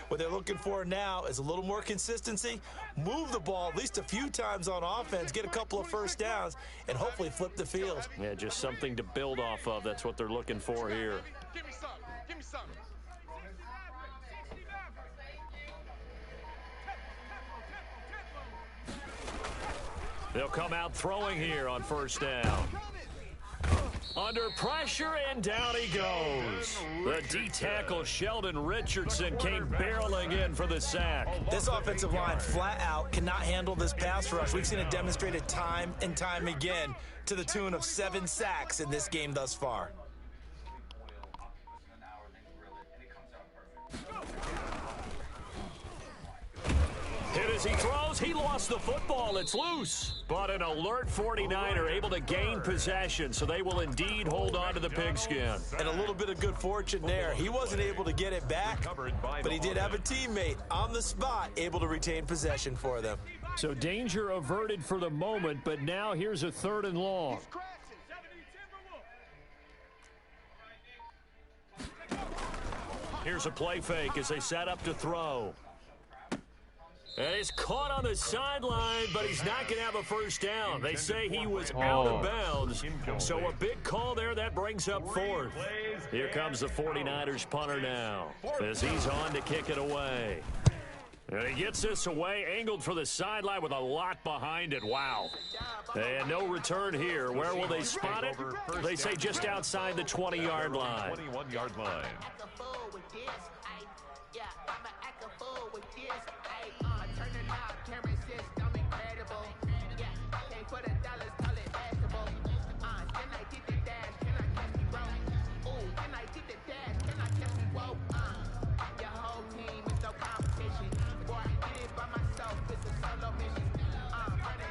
What they're looking for now is a little more consistency, move the ball at least a few times on offense, get a couple of first downs, and hopefully flip the field. Yeah, just something to build off of. That's what they're looking for here. Give me some. Give me some. They'll come out throwing here on first down. Under pressure, and down he goes. The D-tackle Sheldon Richardson came barreling in for the sack. This offensive line flat out cannot handle this pass rush. We've seen it demonstrated time and time again to the tune of 7 sacks in this game thus far. Hit as he throws. He lost the football. It's loose. But an alert 49er able to gain possession, so they will indeed hold on to the pigskin. And a little bit of good fortune there. He wasn't able to get it back, but he did have a teammate on the spot able to retain possession for them. So danger averted for the moment, but now here's a 3rd and long. Here's a play fake as they set up to throw. And he's caught on the sideline, but he's not going to have a first down. They say he was out of bounds. So a big call there. That brings up 4th. Here comes the 49ers punter now as he's on to kick it away. And he gets this away, angled for the sideline with a lot behind it. Wow. And no return here. Where will they spot it? They say just outside the 20-yard line. 21-yard line.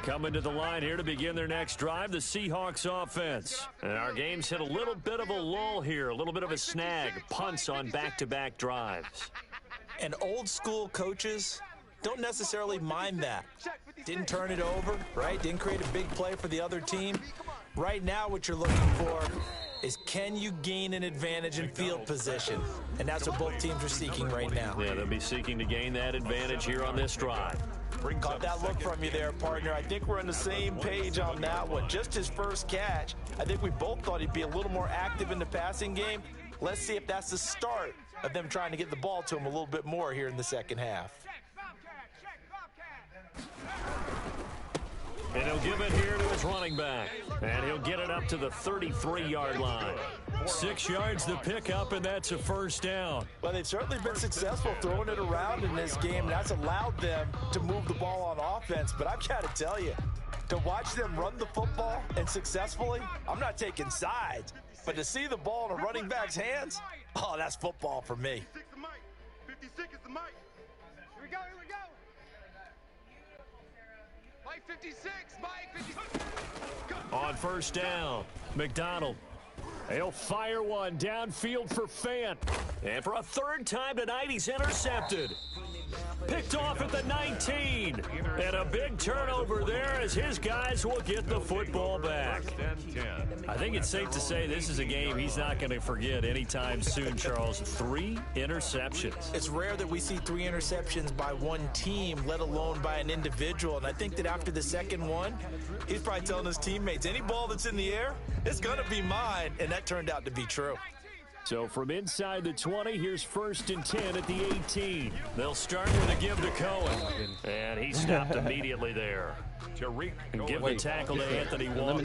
Coming to the line here to begin their next drive, the Seahawks offense. And our game's hit a little bit of a lull here, a little bit of a snag, punts on back-to-back drives. And old school coaches don't necessarily mind that. Didn't turn it over, right? Didn't create a big play for the other team. Right now what you're looking for is, can you gain an advantage in field position? And that's what both teams are seeking right now. Yeah, they'll be seeking to gain that advantage here on this drive. Caught that look from you there, partner. I think we're on the same page on that one. Just his first catch. I think we both thought he'd be a little more active in the passing game. Let's see if that's the start of them trying to get the ball to him a little bit more here in the second half. And he'll give it here to his running back. And he'll get it up to the 33-yard line. 6 yards to pick up, and that's a first down. Well, they've certainly been successful throwing it around in this game, and that's allowed them to move the ball on offense. But I've got to tell you, to watch them run the football and successfully, I'm not taking sides. But to see the ball in a running back's hands, oh, that's football for me. 56 is the mic. Here we go, here we go. Mike 56, Mike 56. On first down, McDonald. He'll fire one downfield for Fant. And for a 3rd time tonight, he's intercepted. Picked off at the 19. And a big turnover there as his guys will get the football back. I think it's safe to say this is a game he's not going to forget anytime soon, Charles. 3 interceptions. It's rare that we see 3 interceptions by one team, let alone by an individual. And I think that after the second one, he's probably telling his teammates, any ball that's in the air, it's going to be mine. And that turned out to be true. So from inside the 20, here's 1st and 10 at the 18. They'll start with a give to Cohen. And he stopped immediately there. And give the tackle to Anthony Walker.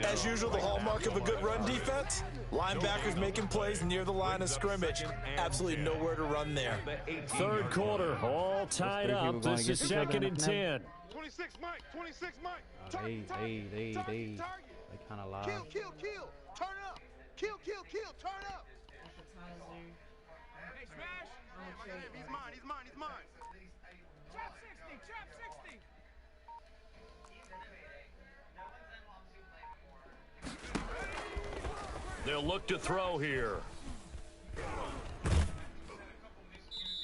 As usual, the hallmark of a good run defense, linebackers making plays near the line of scrimmage. Absolutely nowhere to run there. 3rd quarter, all tied up. This is 2nd and 10. 26, Mike. 26, Mike. They kind of lied. Kill. Turn up. Kill. Turn up. Hey, smash. He's mine. Trap 60. They'll look to throw here.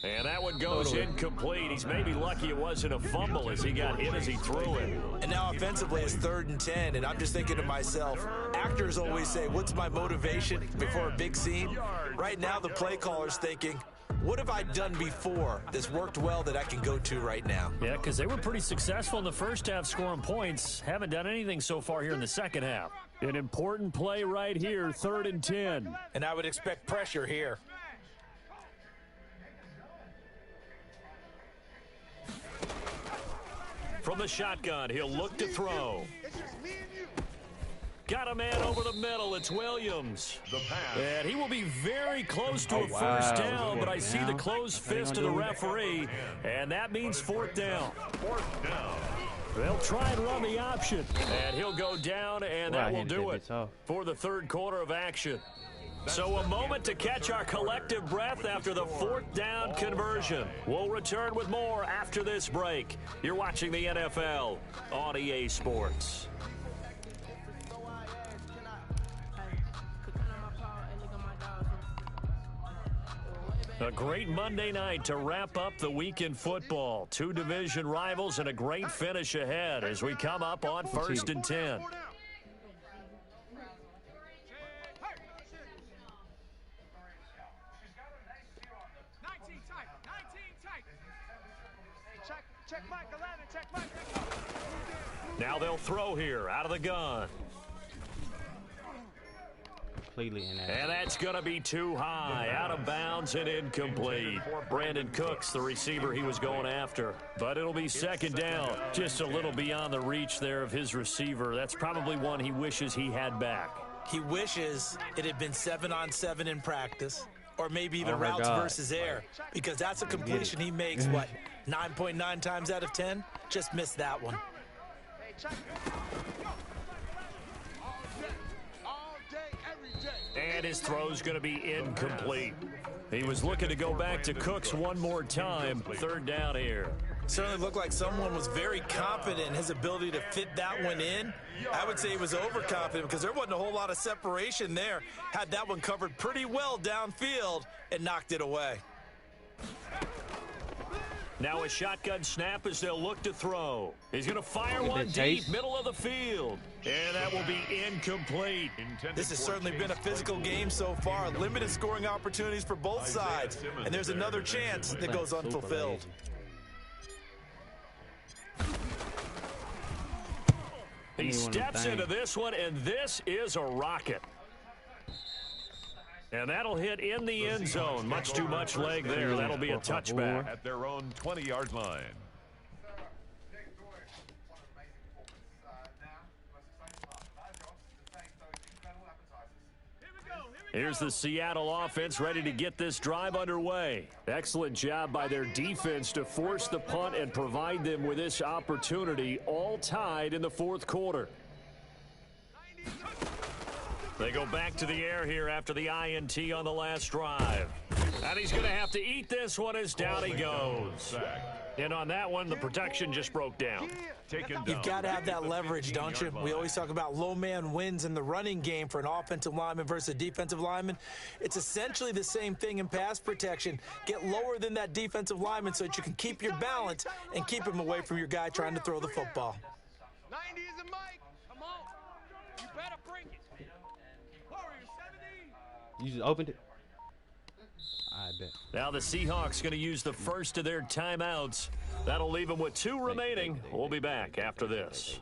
And that one goes incomplete. He's maybe lucky it wasn't a fumble as he got hit as he threw it. And now offensively it's 3rd and 10, and I'm just thinking to myself, actors always say, what's my motivation before a big scene? Right now the play caller's thinking, what have I done before that's worked well that I can go to right now? Yeah, because they were pretty successful in the first half scoring points. Haven't done anything so far here in the second half. An important play right here, 3rd and 10. And I would expect pressure here. From the shotgun, he'll look to throw. Got a man over the middle. It's Williams. And he will be very close to a first down, but I see the closed fist of the referee, and that means 4th down. They'll try and run the option, and he'll go down, and that will do it for the 3rd quarter of action. So a moment to catch our collective breath after the 4th down conversion. We'll return with more after this break. You're watching the NFL on EA Sports. A great Monday night to wrap up the week in football. 2 division rivals and a great finish ahead as we come up on 1st and 10. Now they'll throw here out of the gun. Completely in and that's going to be too high, out of bounds and incomplete. Brandon Cooks, the receiver he was going after. But it'll be 2nd down, just a little beyond the reach there of his receiver. That's probably one he wishes he had back. He wishes it had been 7-on-7 in practice, or maybe even routes versus air, because that's a completion he makes, 9.9 times out of 10? Just missed that one. And his throw's going to be incomplete. He was looking to go back to Cooks one more time. 3rd down here. Certainly looked like someone was very confident in his ability to fit that one in. I would say he was overconfident because there wasn't a whole lot of separation there. Had that one covered pretty well downfield and knocked it away. Now a shotgun snap as they'll look to throw. He's going to fire one deep, middle of the field. And that will be incomplete. This has certainly been a physical game so far. Limited scoring opportunities for both sides. And there's another chance that goes unfulfilled. He steps into this one, and this is a rocket. And that'll hit in the end zone. Much too much leg there. That'll be a touchback. At their own 20-yard line. Here's the Seattle offense ready to get this drive underway. Excellent job by their defense to force the punt and provide them with this opportunity, all tied in the 4th quarter. They go back to the air here after the INT on the last drive. And he's going to have to eat this one as down he goes. And on that one, the protection just broke down. You've got to have that leverage, don't you? We always talk about low man wins in the running game for an offensive lineman versus a defensive lineman. It's essentially the same thing in pass protection. Get lower than that defensive lineman so that you can keep your balance and keep him away from your guy trying to throw the football. 90 is a mic. Come on. You better bring it. Warriors 70. You just opened it? I bet. Now the Seahawks going to use the first of their timeouts. That'll leave them with 2 remaining. We'll be back after this.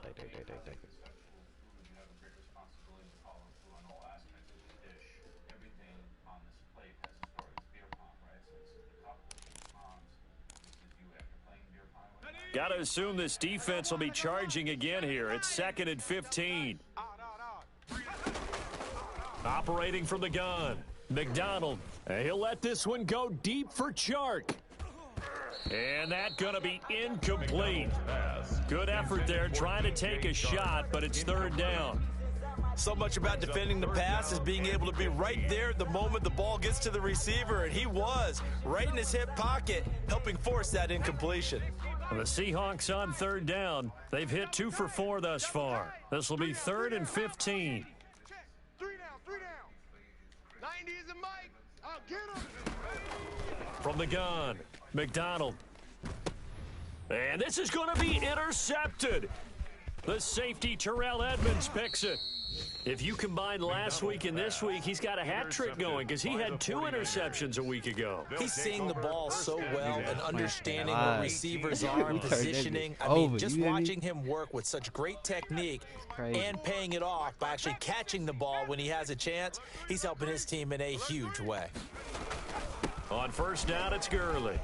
Got to assume this defense will be charging again here. It's 2nd and 15. Operating from the gun. McDonald. He'll let this one go deep for Chark. And that's going to be incomplete. Good effort there trying to take a shot, but it's 3rd down. So much about defending the pass is being able to be right there the moment the ball gets to the receiver, and he was right in his hip pocket, helping force that incompletion. And the Seahawks on 3rd down. They've hit 2 for 4 thus far. This will be 3rd and 15. 3 down. 90 is a mic. I'll get him. From the gun, McDonald. And this is going to be intercepted. The safety, Terrell Edmonds, picks it. If you combine last week and this week, he's got a hat trick going because he had 2 interceptions a week ago. He's seeing the ball so well and understanding where receivers are and positioning. I mean, just watching him work with such great technique and paying it off by actually catching the ball when he has a chance, he's helping his team in a huge way. On 1st down, it's Gurley.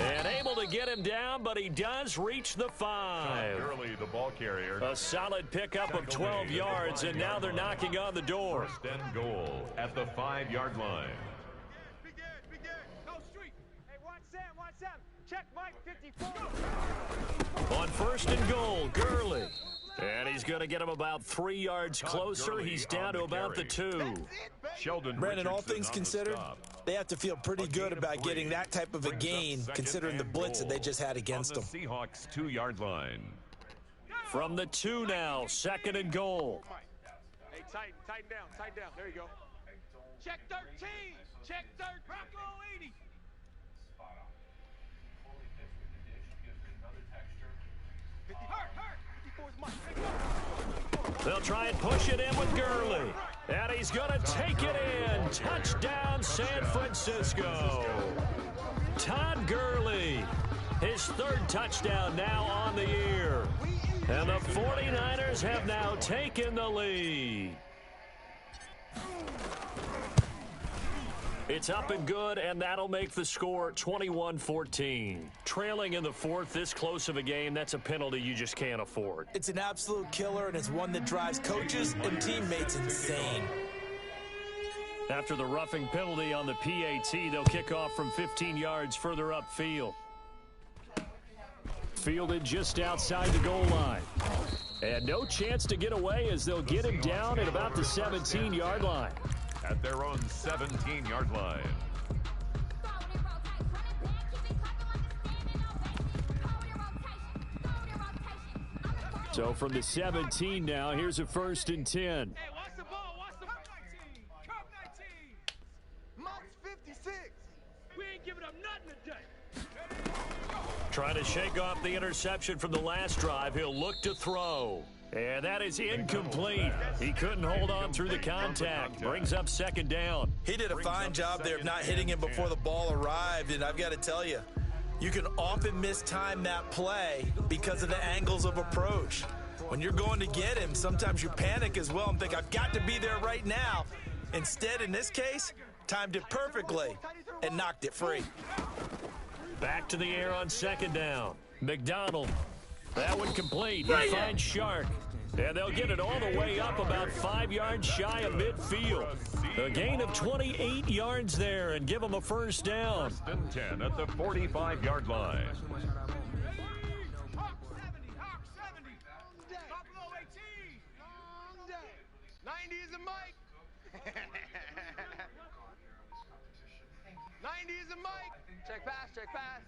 And able to get him down, but he does reach the 5. Gurley, the ball carrier. A solid pickup of 12 yards, and now they're knocking on the door. 1st and goal at the 5-yard line. Begin. Go street. Hey, watch Sam. Check Mike 54. On 1st and goal, Gurley. And he's going to get him about 3 yards closer. He's down to about the 2. Brandon, all things considered, they have to feel pretty good about getting that type of a gain, considering the blitz that they just had against them. Seahawks 2-yard line. From the 2 now, 2nd and goal. Hey, tighten down. There you go. Check 13. Check 13. Rocco 80. Hurt. 54's Mike. They'll try and push it in with Gurley. And he's going to take it in. Touchdown, San Francisco. Todd Gurley, his 3rd touchdown now on the year. And the 49ers have now taken the lead. It's up and good, and that'll make the score 21-14. Trailing in the 4th, this close of a game, that's a penalty you just can't afford. It's an absolute killer, and it's one that drives coaches and teammates insane. After the roughing penalty on the PAT, they'll kick off from 15 yards further upfield. Fielded just outside the goal line. And no chance to get away as they'll get him down at about the 17-yard line. At their own 17-yard line. So from the 17 now, here's a 1st and 10. Hey, watch the ball. Cup 19. Mox 56. We ain't giving up nothing today. Trying to shake off the interception from the last drive. He'll look to throw. And that is incomplete. He couldn't hold on through the contact. Brings up 2nd down. He did a fine job there of not hitting him before the ball arrived, and I've got to tell you, you can often mistime that play because of the angles of approach. When you're going to get him, sometimes you panic as well and think, I've got to be there right now. Instead, in this case, timed it perfectly and knocked it free. Back to the air on 2nd down. McDonald. That one complete. He finds Shark. And they'll get it all the way up about 5 yards shy of midfield. A gain of 28 yards there and give them a 1st down. 1st and 10 at the 45-yard line. Hawk 70. Buffalo 18. 90 is a mic. 90 is a mic. Check pass, check pass.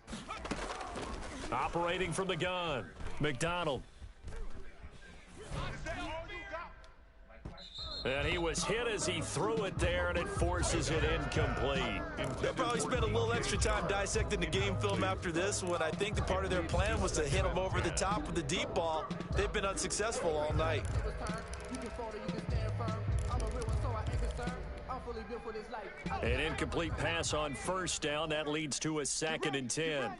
Operating from the gun, McDonald. And he was hit as he threw it there, and it forces it incomplete. They'll probably spend a little extra time dissecting the game film after this one. I think the part of their plan was to hit him over the top with the deep ball. They've been unsuccessful all night. An incomplete pass on first down. That leads to a 2nd and 10.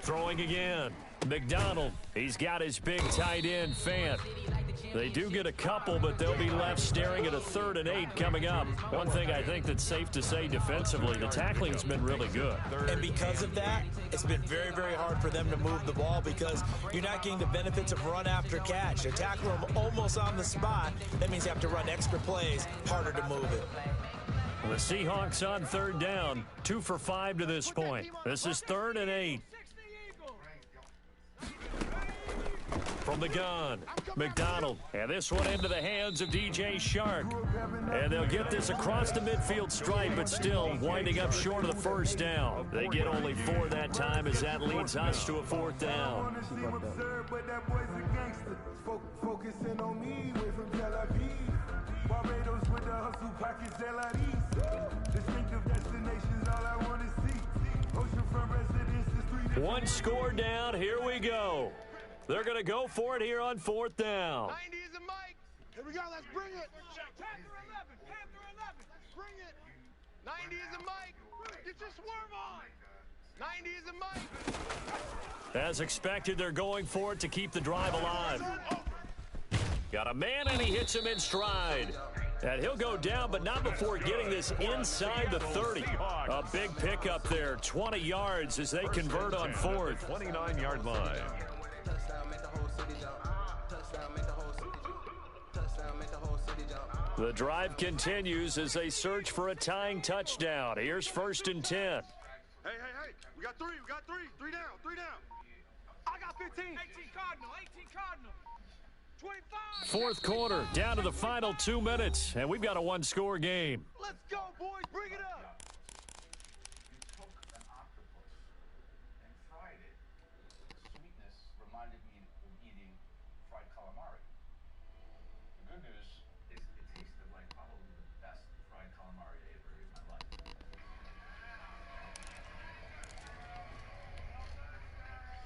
Throwing again. McDonald. He's got his big tight end, Fant. They do get a couple, but they'll be left staring at a 3rd and 8 coming up. One thing I think that's safe to say defensively, the tackling's been really good. And because of that, it's been very, very hard for them to move the ball because you're not getting the benefits of run after catch. They tackle them almost on the spot. That means you have to run extra plays, harder to move it. The Seahawks on 3rd down, 2 for 5 to this point. This is 3rd and 8. From the gun, McDonald. And this one into the hands of DJ Shark. And they'll get this across the midfield stripe, but still winding up short of the 1st down. They get only 4 that time as that leads us to a 4th down. Focusing on me, way from Tel Aviv. Barbados with the hustle pockets, distinctive destinations, all I want to see. Oceanfront residences, 3 1 score down, here we go. They're going to go for it here on 4th down. 90 is a mic. Here we go, let's bring it. Panther 11, Panther 11. Bring it. 90 is a mic. Get your swerve on. 90 is a mic. As expected, they're going for it to keep the drive alive. Got a man, and he hits him in stride. And he'll go down, but not before getting this inside the 30. A big pickup there, 20 yards as they convert on 4th. 29-yard line. The drive continues as they search for a tying touchdown. Here's 1st and 10. Hey. We got 3. 3 down. I got 15. 18 Cardinal. 25. 4th quarter, down to the final 2 minutes, and we've got a 1-score game. Let's go, boys. Bring it up.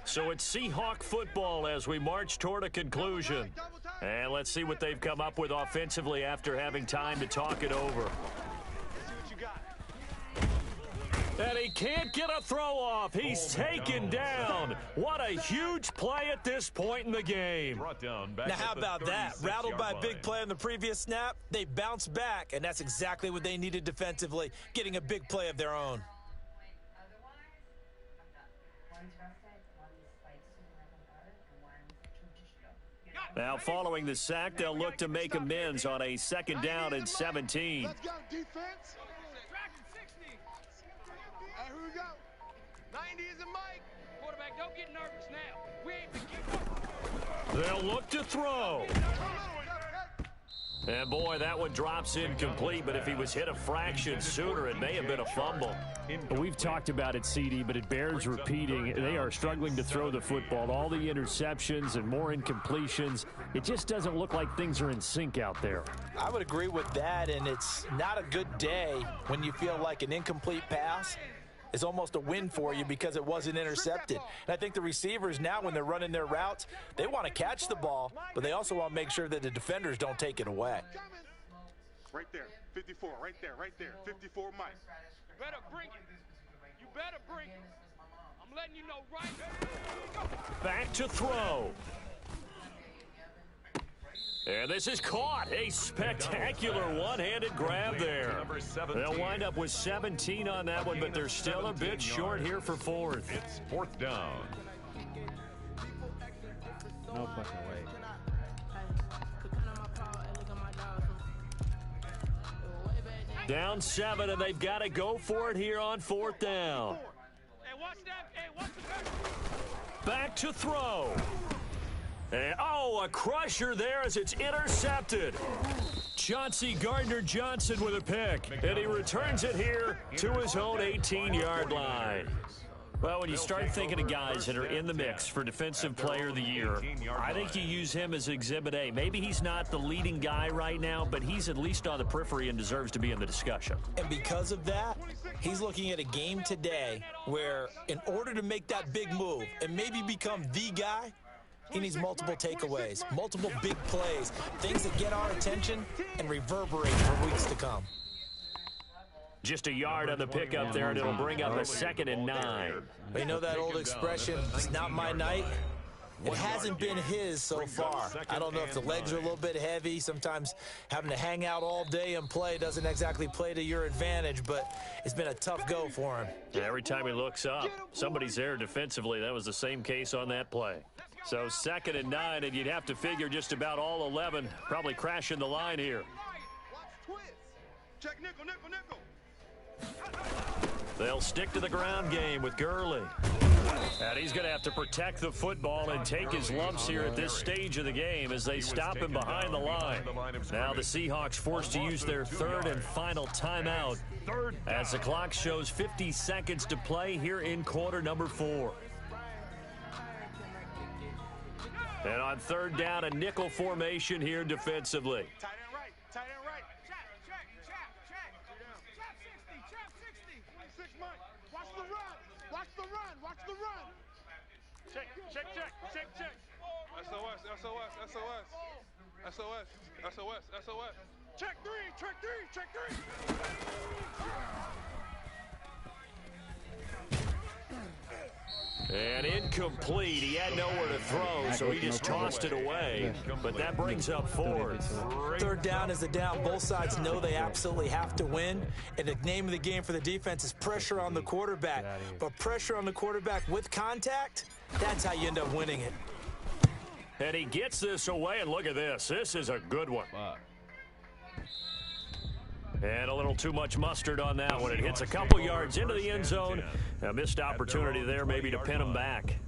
So it's Seahawk football as we march toward a conclusion. And let's see what they've come up with offensively after having time to talk it over. And he can't get a throw off. He's taken down. What a huge play at this point in the game. Now, how about that? Rattled by a big play on the previous snap, they bounce back, and that's exactly what they needed defensively, getting a big play of their own. Now, following the sack, they'll look to make amends on a 2nd down and 17. Let's go, defense. Hey, here we go. 90 is a mic. Quarterback, don't get nervous now. We ain't been They'll look to throw. And boy, that one drops incomplete, but if he was hit a fraction sooner, it may have been a fumble. We've talked about it, CD, but it bears repeating. They are struggling to throw the football. All the interceptions and more incompletions. It just doesn't look like things are in sync out there. I would agree with that, and it's not a good day when you feel like an incomplete pass is almost a win for you because it wasn't intercepted. And I think the receivers now, when they're running their routes, they want to catch the ball, but they also want to make sure that the defenders don't take it away. Right there, 54, right there, 54 Mike. You better bring it. You better bring it. I'm letting you know right. Back to throw. And this is caught. A spectacular one-handed grab there. They'll wind up with 17 on that one, but they're still a bit short here for 4th. It's 4th down. No fucking way. Down 7, and they've got to go for it here on 4th down. Hey, watch that. Hey, watch the Back to throw. And, oh, a crusher there as it's intercepted. Chauncey Gardner-Johnson with a pick, and he returns it here to his own 18-yard line. Well, when you start thinking of guys that are in the mix for Defensive Player of the Year, I think you use him as Exhibit A. Maybe he's not the leading guy right now, but he's at least on the periphery and deserves to be in the discussion. And because of that, he's looking at a game today where in order to make that big move and maybe become the guy, he needs multiple takeaways, multiple big plays, things that get our attention and reverberate for weeks to come. Just a yard on the pickup there, and it'll bring up a 2nd and 9. You know that old expression, it's not my night? It hasn't been his so far. I don't know if the legs are a little bit heavy. Sometimes having to hang out all day and play doesn't exactly play to your advantage, but it's been a tough go for him. Yeah, every time he looks up, somebody's there defensively. That was the same case on that play. So 2nd and 9, and you'd have to figure just about all 11 probably crashing the line here. Check nickel, nickel, nickel. They'll stick to the ground game with Gurley. And he's going to have to protect the football and take his lumps here at this stage of the game as they stop him behind the line. Now the Seahawks forced to use their 3rd and final timeout as the clock shows 50 seconds to play here in quarter number 4. And on 3rd down, a nickel formation here defensively. Tight end right, tight end right. Check. 6 Mike. Watch the run. Watch the run. Watch the run. Check. SOS. Check 3. And incomplete. He had nowhere to throw, so he just tossed it away. But that brings up 4th. 3rd down is the down. Both sides know they absolutely have to win. And the name of the game for the defense is pressure on the quarterback. But pressure on the quarterback with contact, that's how you end up winning it. And he gets this away, and look at this. This is a good one. And a little too much mustard on that one. It hits a couple yards into the end zone. A missed opportunity there maybe to pin him back.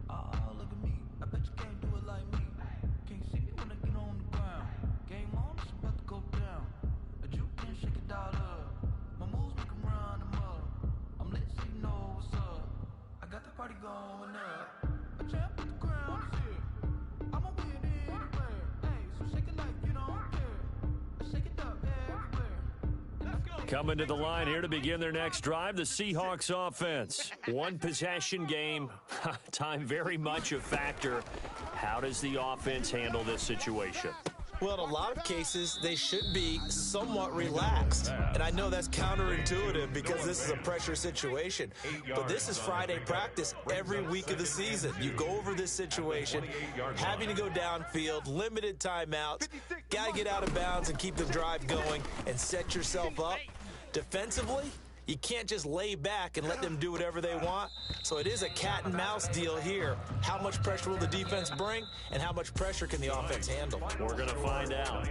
Look at me. I bet you can't do it like me. Can't see me when I get on the ground. Game on, it's about to go down. A juke can shake it all up. My moves make 'em run 'em up. I'm lit so you know what's up. I got the party going up. A champ at the ground is here. I'ma win anywhere. Hey, so shake it like you don't care. Shake it up everywhere. Coming to the line here to begin their next drive, the Seahawks offense. One possession game. Time very much a factor. How does the offense handle this situation? Well, in a lot of cases, they should be somewhat relaxed. And I know that's counterintuitive because this is a pressure situation. But this is Friday practice every week of the season. You go over this situation, having to go downfield, limited timeouts, got to get out of bounds and keep the drive going and set yourself up. Defensively, you can't just lay back and let them do whatever they want. So it is a cat and mouse deal here. How much pressure will the defense bring, and how much pressure can the offense handle? We're going to find out.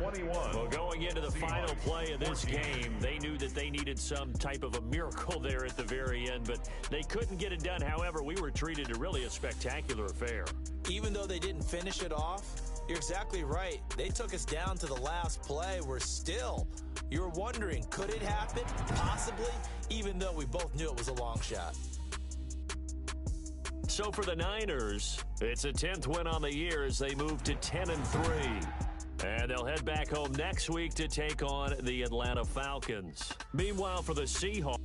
Well, going into the final play of this game, they knew that they needed some type of a miracle there at the very end, but they couldn't get it done. However, we were treated to really a spectacular affair. Even though they didn't finish it off, you're exactly right. They took us down to the last play. We're still, you're wondering, could it happen? Possibly, even though we both knew it was a long shot. So for the Niners, it's a 10th win on the year as they move to 10-3. And they'll head back home next week to take on the Atlanta Falcons. Meanwhile, for the Seahawks,